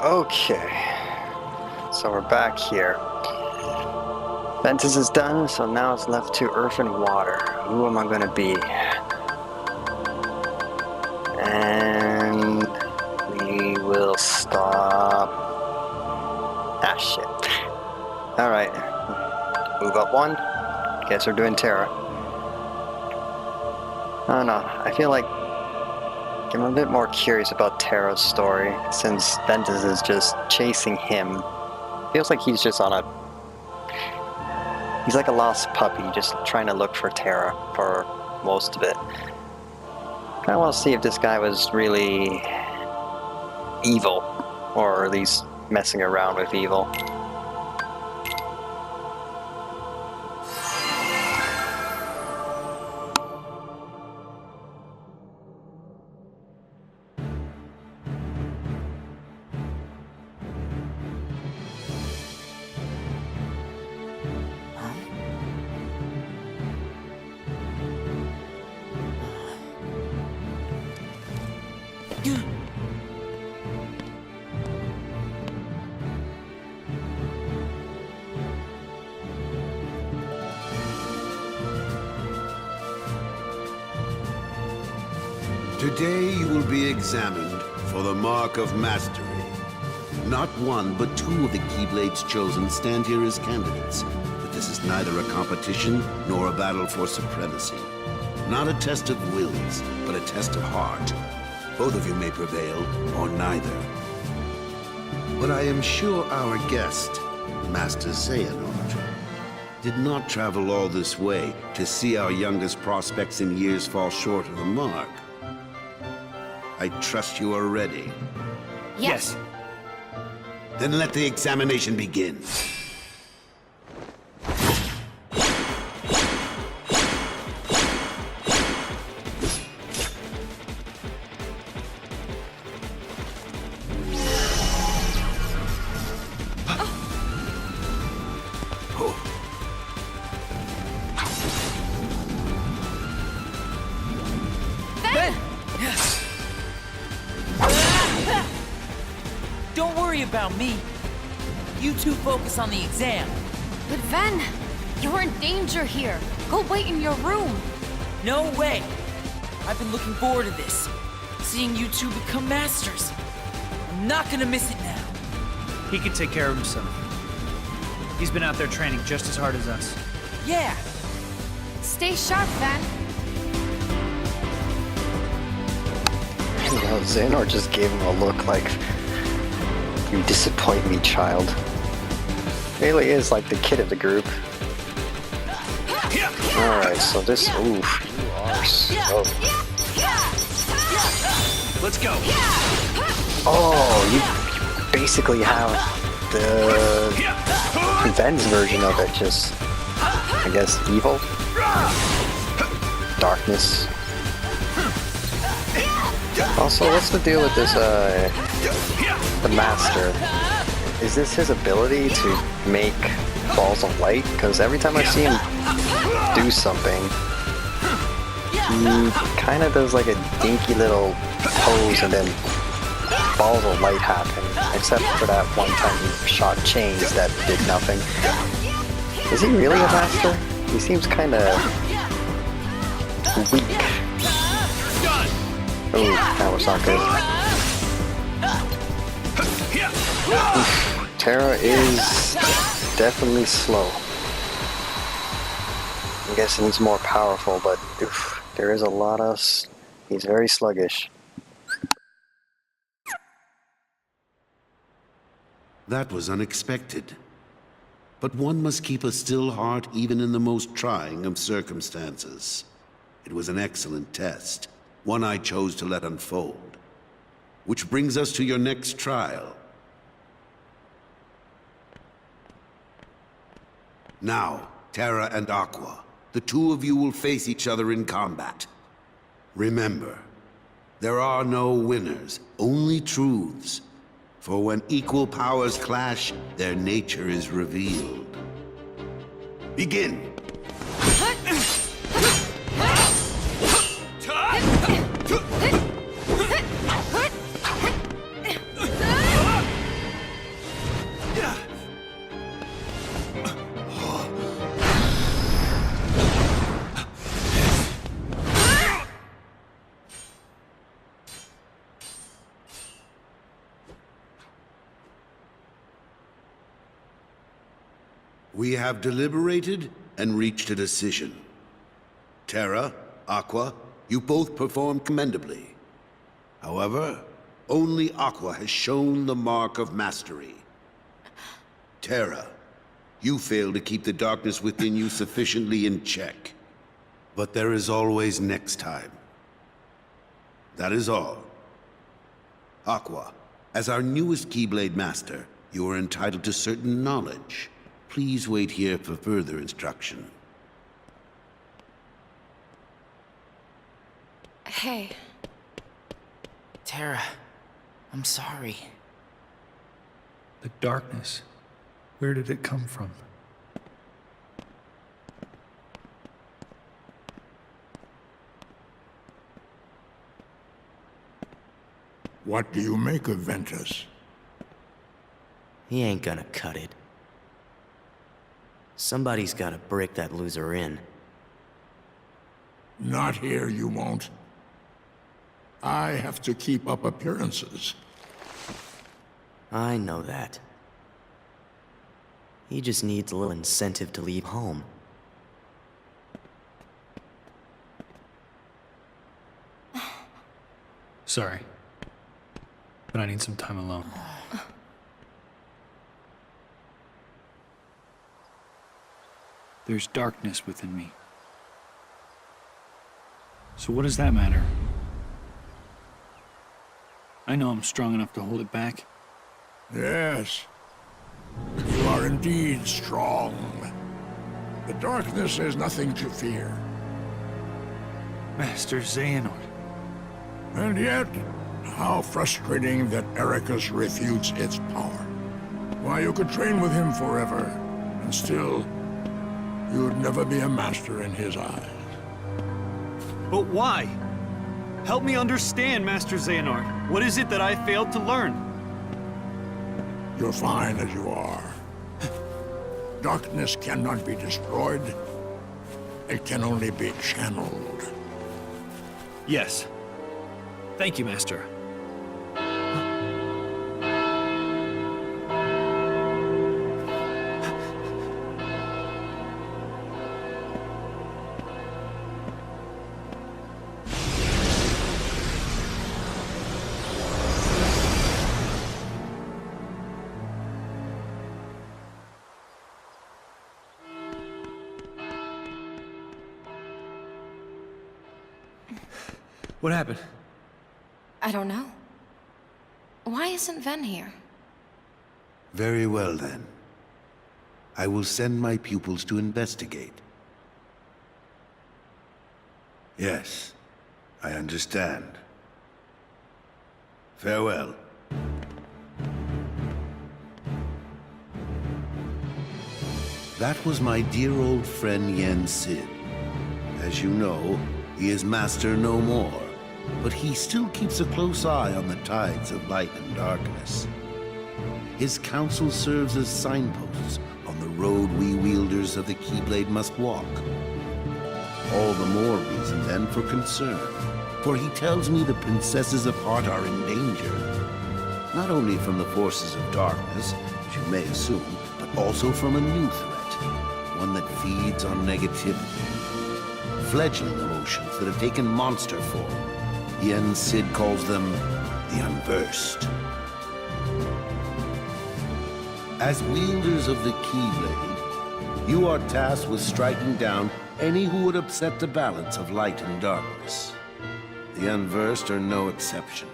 Okay, so we're back here. Ventus is done, so now it's left to Earth and Water. Who am I gonna be? And we will stop. Ah, shit. Alright. Move up one. Guess we're doing Terra. I don't know. I feel like I'm a bit more curious about Terra's story, since Ventus is just chasing him. Feels like he's just on a... He's like a lost puppy, just trying to look for Terra for most of it. I want to see if this guy was really evil, or at least messing around with evil. Today you will be examined for the Mark of Mastery. Not one, but two of the Keyblades chosen stand here as candidates. But this is neither a competition nor a battle for supremacy. Not a test of wills, but a test of heart. Both of you may prevail, or neither. But I am sure our guest, Master Xehanort, did not travel all this way to see our youngest prospects in years fall short of the mark. I trust you are ready. Yes. Then let the examination begin. Don't worry about me. You two focus on the exam. But Ven, you're in danger here. Go wait in your room. No way. I've been looking forward to this. Seeing you two become masters. I'm not gonna miss it now. He can take care of himself. He's been out there training just as hard as us. Yeah. Stay sharp, Ven. You know, Xehanort just gave him a look like, "You disappoint me, child." Really is like the kid of the group. Alright, so this... Oof, you are slow. Let's go. Oh, you basically have the Ven's version of it, just, I guess, evil? Darkness. Also, what's the deal with this, the Master? Is this his ability to make balls of light? Because every time I see him do something, he kind of does like a dinky little pose and then balls of light happen. Except for that one time he shot chains that did nothing. Is he really a Master? He seems kind of weak. Oh, that was not good. Oof, Terra is definitely slow. I'm guessing he's more powerful, but oof, there is a lot of... He's very sluggish. That was unexpected. But one must keep a still heart even in the most trying of circumstances. It was an excellent test, one I chose to let unfold. Which brings us to your next trial. Now, Terra and Aqua, the two of you will face each other in combat. Remember, there are no winners, only truths. For when equal powers clash, their nature is revealed. Begin! We have deliberated and reached a decision. Terra, Aqua, you both performed commendably. However, only Aqua has shown the mark of mastery. Terra, you failed to keep the darkness within you sufficiently in check. But there is always next time. That is all. Aqua, as our newest Keyblade Master, you are entitled to certain knowledge. Please wait here for further instruction. Hey. Terra, I'm sorry. The darkness. Where did it come from? What do you make of Ventus? He ain't gonna cut it. Somebody's gotta break that loser in. Not here, you won't. I have to keep up appearances. I know that. He just needs a little incentive to leave home. Sorry. But I need some time alone. There's darkness within me. So what does that matter? I know I'm strong enough to hold it back. Yes. You are indeed strong. The darkness is nothing to fear. Master Xehanort. And yet, how frustrating that Ericus refutes its power. Why, you could train with him forever, and still, you would never be a master in his eyes. But why? Help me understand, Master Xehanort. What is it that I failed to learn? You're fine as you are. Darkness cannot be destroyed. It can only be channeled. Yes. Thank you, Master. What happened? I don't know. Why isn't Ven here? Very well, then. I will send my pupils to investigate. Yes, I understand. Farewell. That was my dear old friend Yen Sid. As you know, he is master no more, but he still keeps a close eye on the tides of light and darkness. His counsel serves as signposts on the road we wielders of the Keyblade must walk. All the more reason, then, for concern, for he tells me the princesses of Heart are in danger, not only from the forces of darkness, as you may assume, but also from a new threat, one that feeds on negativity. Fledgling emotions that have taken monster form. Yen Sid calls them the Unversed. As wielders of the Keyblade, you are tasked with striking down any who would upset the balance of light and darkness. The Unversed are no exception.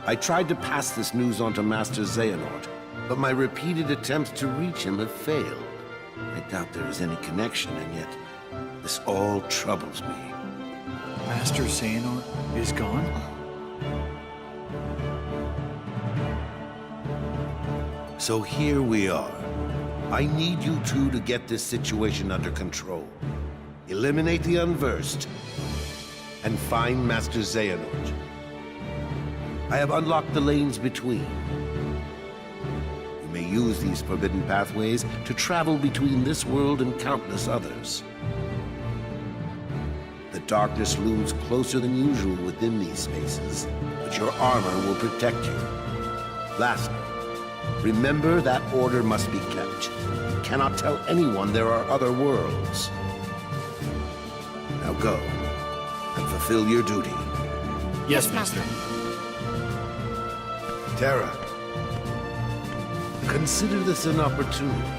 I tried to pass this news on to Master Xehanort, but my repeated attempts to reach him have failed. I doubt there is any connection, and yet this all troubles me. Master Xehanort is gone? So here we are. I need you two to get this situation under control. Eliminate the Unversed, and find Master Xehanort. I have unlocked the lanes between. You may use these forbidden pathways to travel between this world and countless others. The darkness looms closer than usual within these spaces, but your armor will protect you. Lastly, Remember, that order must be kept. You cannot tell anyone there are other worlds. Now go, and fulfill your duty. Yes, Master. Terra, consider this an opportunity.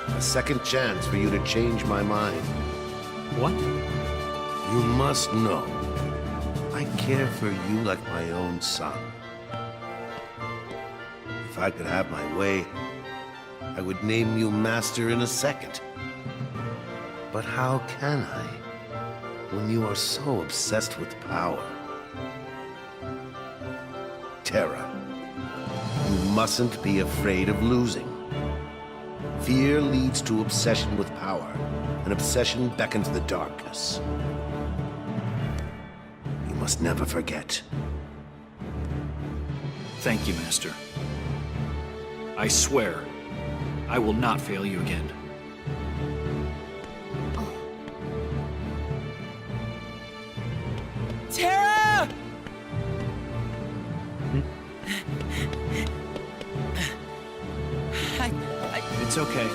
A second chance for you to change my mind. What? You must know, I care for you like my own son. If I could have my way, I would name you Master in a second. But how can I, when you are so obsessed with power? Terra, you mustn't be afraid of losing. Fear leads to obsession with power, and obsession beckons the darkness. You must never forget. Thank you, Master. I swear, I will not fail you again. Terra! It's okay.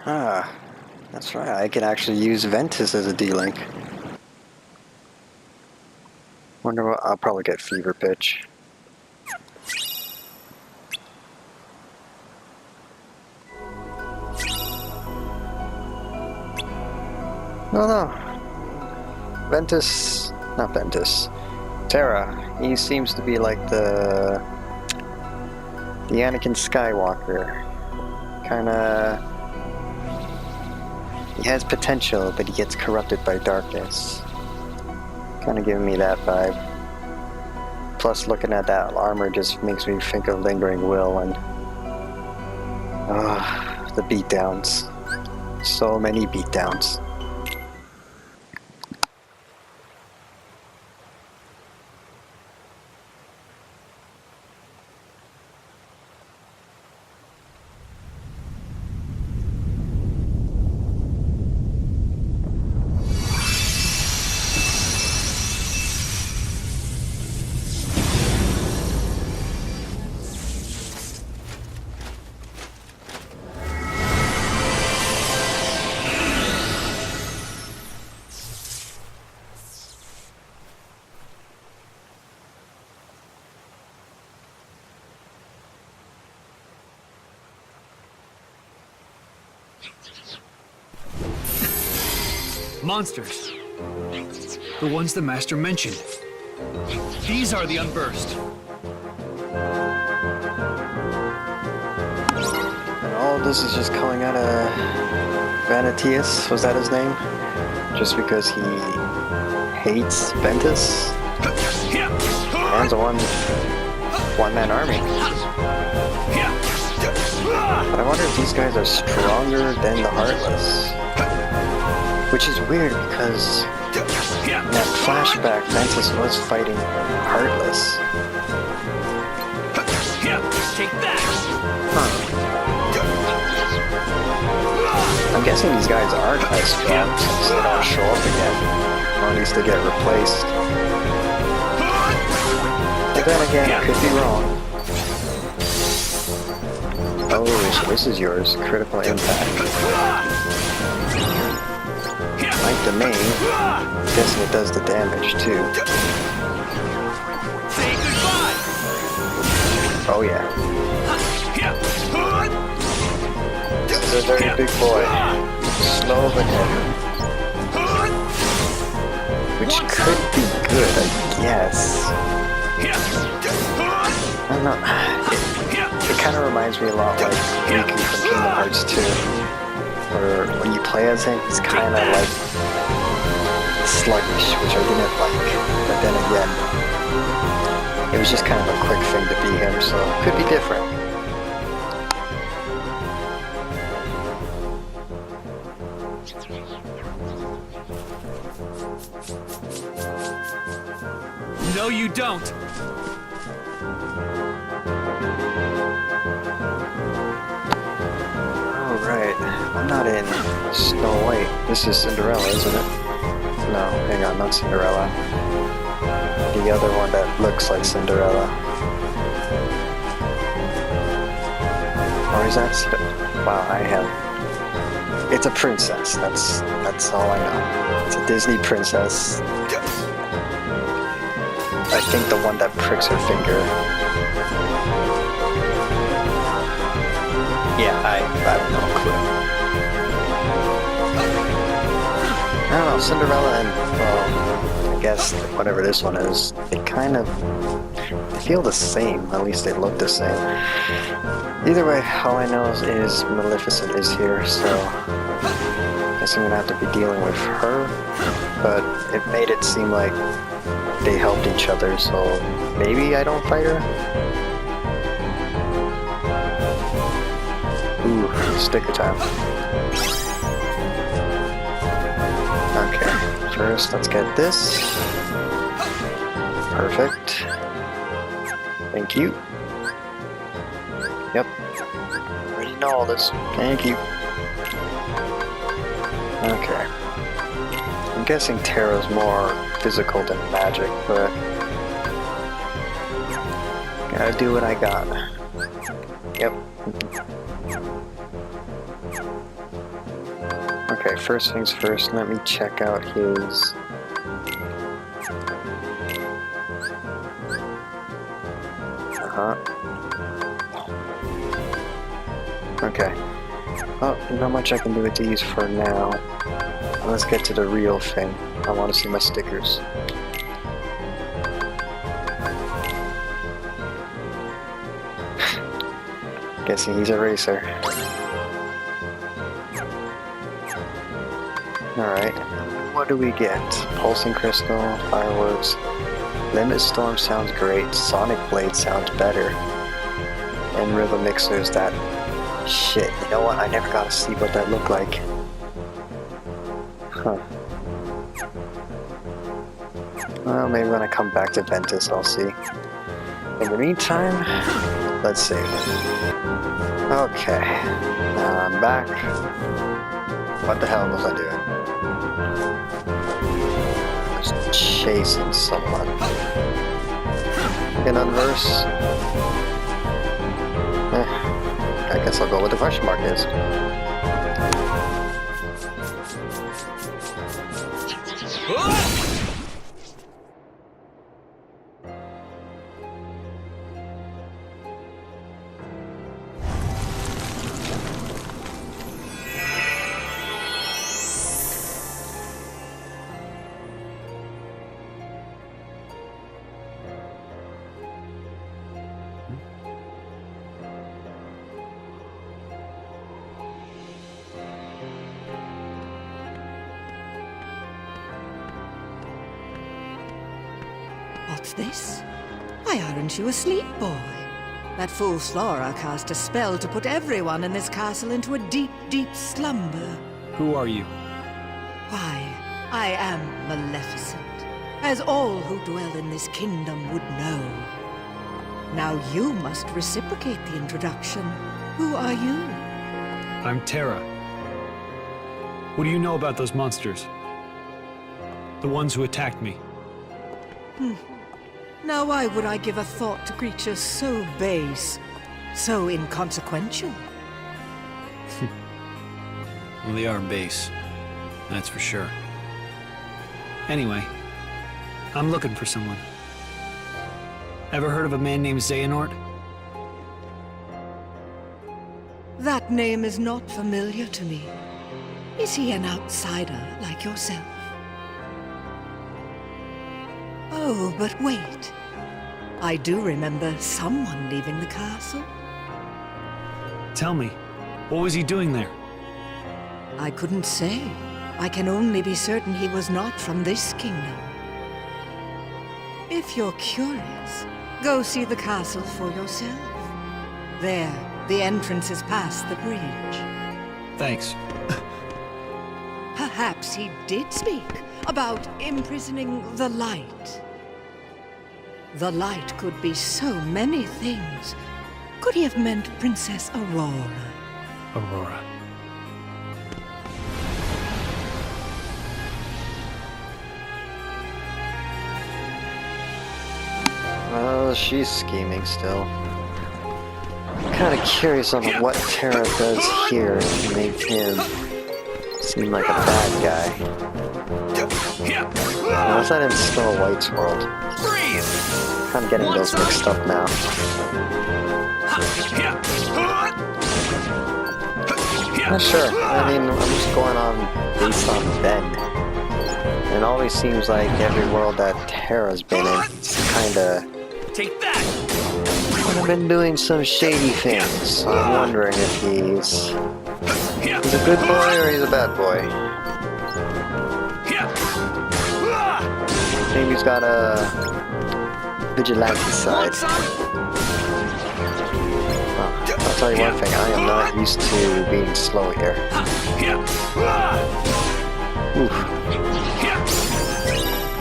Ah, that's right. I can actually use Ventus as a D-Link. Wonder what... I'll probably get Fever Pitch. No. Ventus... Not Ventus. Terra. He seems to be like the Anakin Skywalker. Kinda... He has potential, but he gets corrupted by darkness. Kind of giving me that vibe. Plus, looking at that armor just makes me think of Lingering Will and... the beatdowns. So many beatdowns. Monsters. The ones the Master mentioned. These are the Unburst. And all this is just coming out of Vanitius, was that his name? Just because he hates Ventus? Man's a one-man army. But I wonder if these guys are stronger than the Heartless. Which is weird because in that flashback, Ventus was fighting Heartless. Take that. I'm guessing these guys aren't as strong since they don't show up again. Or at least they get replaced. But then again, I could be wrong. Oh, so this is yours. Critical impact. Like the main, guessing it does the damage too. Say goodbye. Oh yeah. is a very big boy. Slow but heavy. Which could be good, I guess. I don't know. It kind of reminds me a lot like Riku from Kingdom Hearts 2. Where when you play as him, he's kind of like sluggish, which I didn't like. But then again, it was just kind of a quick thing to be him, so it could be different. No, you don't. Oh, right. I'm not in Snow White. This is Cinderella, isn't it? No, hang on, not Cinderella. The other one that looks like Cinderella. Or is that... Wow, I have... It's a princess. That's all I know. It's a Disney princess. I think the one that pricks her finger. Yeah, I have no clue. I don't know, Cinderella and, well, I guess whatever this one is, they kind of feel the same. At least they look the same. Either way, all I know is Maleficent is here, so I guess I'm gonna have to be dealing with her. But it made it seem like they helped each other, so maybe I don't fight her? Ooh, sticker time. Okay, first let's get this. Perfect. Thank you. Yep. Already know all this. Thank you. Okay. I'm guessing Terra's more physical than magic, but gotta do what I got. Yep. Okay, first things first, let me check out his... Okay. Oh, not much I can do with these for now. Let's get to the real thing. I want to see my stickers. Guessing he's a racer. Alright, what do we get? Pulsing Crystal, Fireworks, Limit Storm sounds great, Sonic Blade sounds better, and Rhythm Mixer's that shit. You know what? I never got to see what that looked like. Huh. Well, maybe when I come back to Ventus, I'll see. In the meantime, let's see. Okay, now I'm back. What the hell was I doing? I was chasing someone. In Unverse. I guess I'll go with the question mark is. What's this? Why aren't you asleep, boy? That fool Flora cast a spell to put everyone in this castle into a deep, deep slumber. Who are you? Why, I am Maleficent, as all who dwell in this kingdom would know. Now you must reciprocate the introduction. Who are you? I'm Terra. What do you know about those monsters? The ones who attacked me. Now why would I give a thought to creatures so base, so inconsequential? Well, they are base. That's for sure. Anyway, I'm looking for someone. Ever heard of a man named Xehanort? That name is not familiar to me. Is he an outsider like yourself? Oh, but wait. I do remember someone leaving the castle. Tell me, what was he doing there? I couldn't say. I can only be certain he was not from this kingdom. If you're curious, go see the castle for yourself. There, the entrance is past the bridge. Thanks. Perhaps he did speak about imprisoning the light. The light could be so many things. Could he have meant Princess Aurora? Aurora. Well, she's scheming still. I'm kind of curious on what Terra does here to make him seem like a bad guy. Was that in Snow White's world? I'm getting those mixed up now. Not sure. I mean, I'm just going on based on Ben. And it always seems like every world that Terra's been in, it's kinda... Take that! I've been doing some shady things, so I'm wondering if he's a good boy or he's a bad boy. Maybe he's got a vigilante side. I'll tell you one thing, I am not used to being slow here. Oof.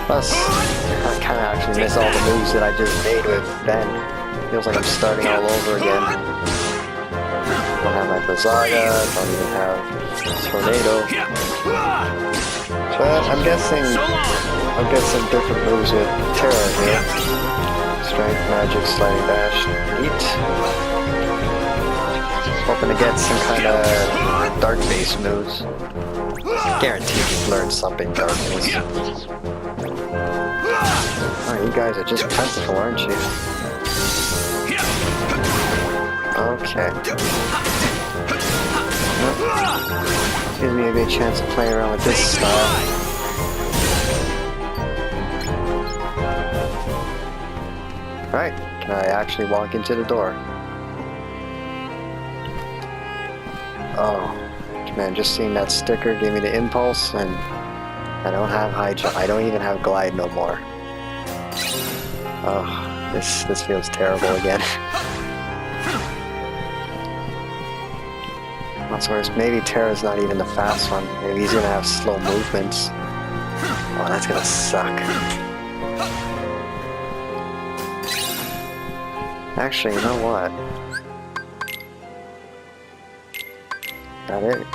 Plus, I kind of actually miss all the moves that I just made with Ben. Feels like I'm starting all over again. Don't have my Bazaga, don't even have Tornado. But I'm guessing I'll get some different moves with Terra here. Strength, Magic, Sliding Dash, Neat. Hoping to get some kind of dark-based moves. Guaranteed you've learned something darkness. Oh, you guys are just plentiful, aren't you? Okay. Well, gives me a good chance to play around with this style. Alright, can I actually walk into the door? Oh, man, just seeing that sticker gave me the impulse, and I don't have high jump. I don't even have glide no more. Oh, this feels terrible again. That's worse. Maybe Terra's not even the fast one. Maybe he's gonna have slow movements. Oh, that's gonna suck. Actually, you know what? That it?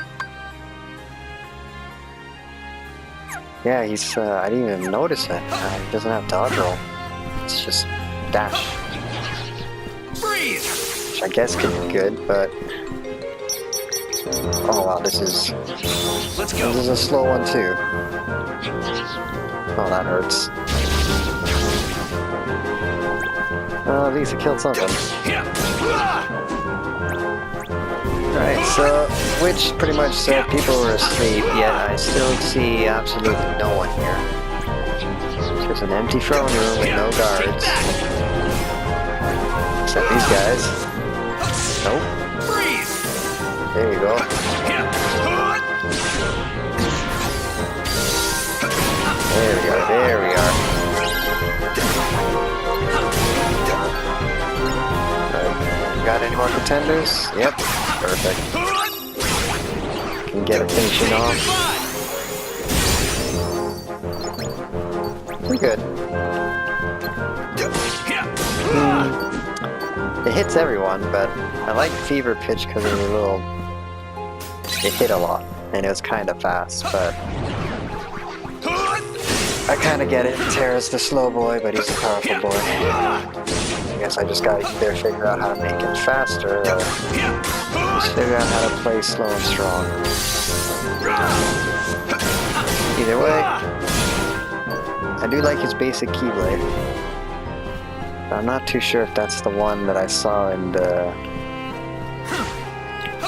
Yeah, he's, I didn't even notice it. He doesn't have dodge roll. It's just dash. Which I guess could be good, but... Oh wow, this is a slow one too. Oh, that hurts. At least it killed something. Alright, so, which pretty much said people were asleep, yet I still see absolutely no one here. Just an empty throne room with no guards. Except these guys. Nope. There you go. There we are, there we are. Got any more contenders? Yep, perfect. Can get it finishing off. Pretty good. It hits everyone, but I like Fever Pitch because of the little... It hit a lot, and it was kind of fast, but... I kind of get it. Terra's the slow boy, but he's a powerful boy. I guess I just gotta either figure out how to make it faster, or just figure out how to play slow and strong. Either way, I do like his basic Keyblade. But I'm not too sure if that's the one that I saw in the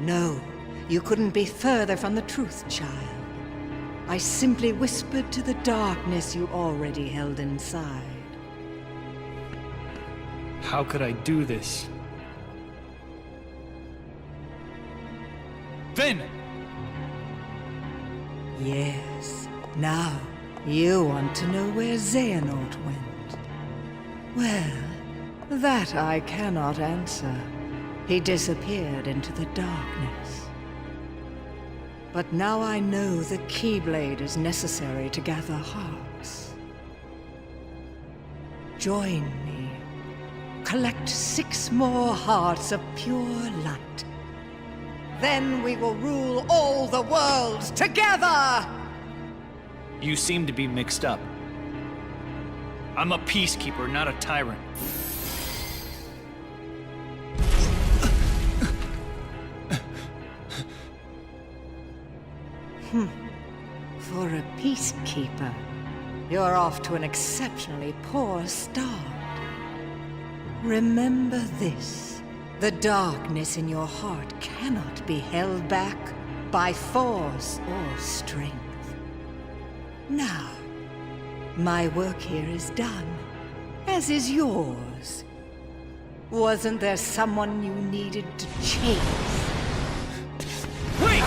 No, you couldn't be further from the truth, child. I simply whispered to the darkness you already held inside. How could I do this? Vin! Yes. Now, you want to know where Xehanort went. Well, that I cannot answer. He disappeared into the darkness. But now I know the Keyblade is necessary to gather hearts. Join me. Collect 6 more hearts of pure light. Then we will rule all the worlds together! You seem to be mixed up. I'm a peacekeeper, not a tyrant. For a peacekeeper, you're off to an exceptionally poor start. Remember this. The darkness in your heart cannot be held back by force or strength. Now, my work here is done, as is yours. Wasn't there someone you needed to chase? Wait!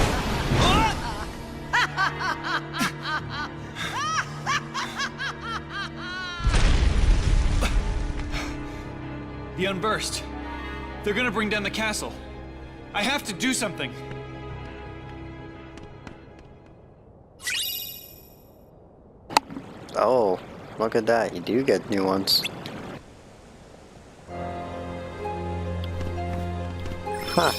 The Unburst. They're gonna bring down the castle. I have to do something. Oh, look at that. You do get new ones. Huh.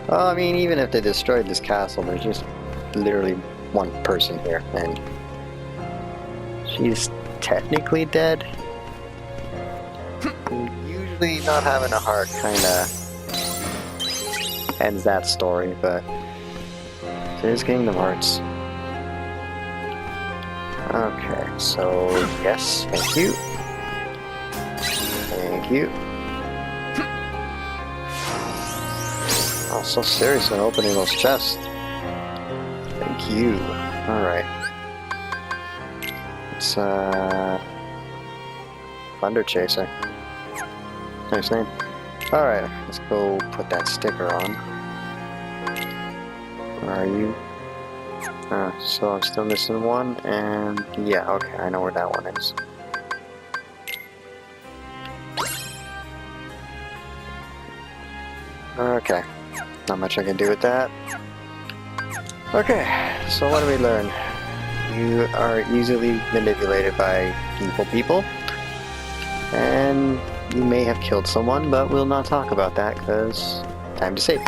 Well, I mean, even if they destroyed this castle, there's just literally one person here, and she's technically dead. Usually not having a heart kinda ends that story, but there's Kingdom Hearts. Okay, so yes, thank you. Thank you. Oh, so serious when opening those chests. Thank you. Alright. It's Thunder Chaser. Nice name. Alright, let's go put that sticker on. Where are you? So I'm still missing one, and yeah, okay, I know where that one is. Okay, not much I can do with that. Okay, so what do we learn? You are easily manipulated by evil people, and you may have killed someone, but we'll not talk about that because time to save.